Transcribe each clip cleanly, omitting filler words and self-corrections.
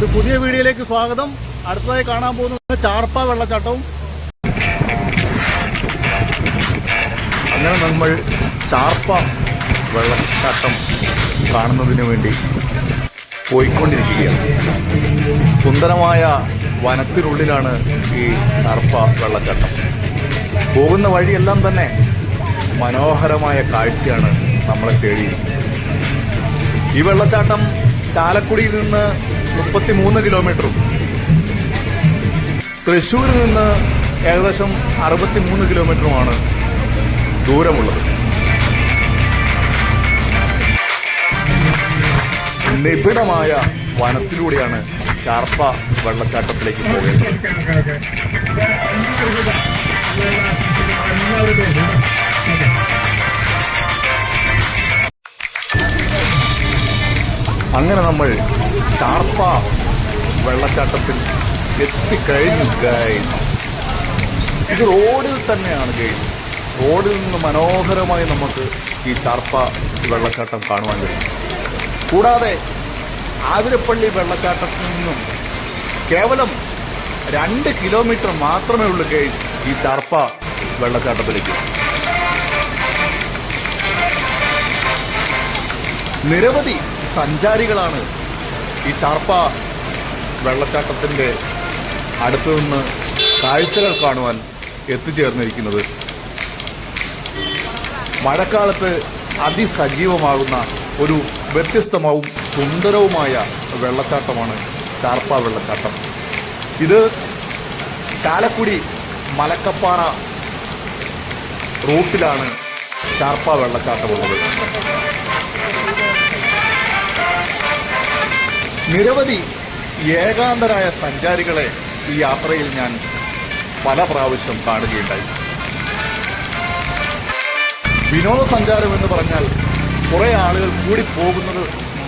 ഒരു പുതിയ വീഡിയോയിലേക്ക് സ്വാഗതം. അടുത്തതായി കാണാൻ പോകുന്നത് ചാർപ്പ വെള്ളച്ചാട്ടവും. അങ്ങനെ നമ്മൾ ചാർപ്പ വെള്ളച്ചാട്ടം കാണുന്നതിന് വേണ്ടി പോയിക്കൊണ്ടിരിക്കുകയാണ്. സുന്ദരമായ വനത്തിനുള്ളിലാണ് ഈ ചാർപ്പ വെള്ളച്ചാട്ടം. പോകുന്ന വഴിയെല്ലാം തന്നെ മനോഹരമായ കാഴ്ചയാണ് നമ്മളെ തേടിയിരിക്കുന്നത്. ഈ വെള്ളച്ചാട്ടം ചാലക്കുടിയിൽ നിന്ന് 33 കിലോമീറ്ററും തൃശ്ശൂരിൽ നിന്ന് ഏകദേശം 63 കിലോമീറ്ററുമാണ് ദൂരമുള്ളത്. നിബിഡമായ വനത്തിലൂടെയാണ് ചാർപ്പ വെള്ളച്ചാട്ടത്തിലേക്ക് പോകേണ്ടത്. അങ്ങനെ നമ്മൾ ചാർപ്പ വെള്ളച്ചാട്ടത്തിൽ എത്തിക്കഴിഞ്ഞു ഗൈസ്. ഇത് റോഡിൽ തന്നെയാണ് ഗൈസ്. റോഡിൽ നിന്ന് മനോഹരമായി നമുക്ക് ഈ ചാർപ്പ വെള്ളച്ചാട്ടം കാണുവാൻ കഴിയും. കൂടാതെ ആതിരപ്പള്ളി വെള്ളച്ചാട്ടത്തിൽ നിന്നും കേവലം 2 കിലോമീറ്റർ മാത്രമേ ഉള്ളൂ ഗൈസ് ഈ ചാർപ്പ വെള്ളച്ചാട്ടത്തിലേക്ക്. നിരവധി സഞ്ചാരികളാണ് ഈ ചാർപ്പ വെള്ളച്ചാട്ടത്തിന്റെ അടുത്തു നിന്ന് കാഴ്ചകൾ കാണുവാൻ എത്തിച്ചേർന്നിരിക്കുന്നത്. മഴക്കാലത്ത് അതിസജീവമാകുന്ന ഒരു വ്യത്യസ്തമാവും സുന്ദരവുമായ വെള്ളച്ചാട്ടമാണ് ചാർപ്പ വെള്ളച്ചാട്ടം. ഇത് ചാലക്കുടി മലക്കപ്പാറ റൂട്ടിലാണ് ചാർപ്പ വെള്ളച്ചാട്ടമുള്ളത്. നിരവധി ഏകാന്തരായ സഞ്ചാരികളെ ഈ യാത്രയിൽ ഞാൻ പല പ്രാവശ്യം കാണുകയുണ്ടായി. വിനോദസഞ്ചാരം എന്ന് പറഞ്ഞാൽ കുറെ ആളുകൾ കൂടി പോകുന്നത്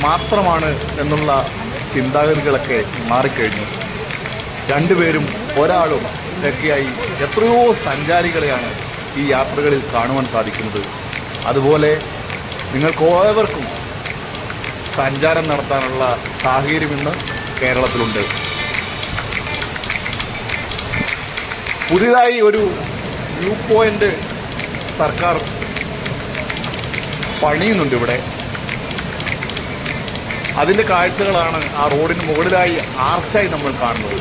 മാത്രമാണ് എന്നുള്ള ചിന്താഗതികളൊക്കെ മാറിക്കഴിഞ്ഞു. 2 പേരും ഒരാളും ഒക്കെയായി എത്രയോ സഞ്ചാരികളെയാണ് ഈ യാത്രകളിൽ കാണുവാൻ സാധിക്കുന്നത്. അതുപോലെ നിങ്ങൾക്കേവർക്കും സഞ്ചാരം നടത്താനുള്ള സാഹചര്യം ഇന്ന് കേരളത്തിലുണ്ട്. പുതിയതായി ഒരു വ്യൂ പോയിന്റ് സർക്കാർ പണിയുന്നുണ്ട് ഇവിടെ. അതിന്റെ കാഴ്ചകളാണ് ആ റോഡിന് മുകളിലായി ആർച്ചായി നമ്മൾ കാണുന്നത്.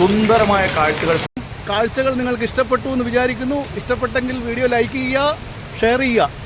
സുന്ദരമായ കാഴ്ചകൾ നിങ്ങൾക്ക് ഇഷ്ടപ്പെട്ടു എന്ന് വിചാരിക്കുന്നു. ഇഷ്ടപ്പെട്ടെങ്കിൽ വീഡിയോ ലൈക്ക് ചെയ്യുക, ഷെയർ ചെയ്യുക.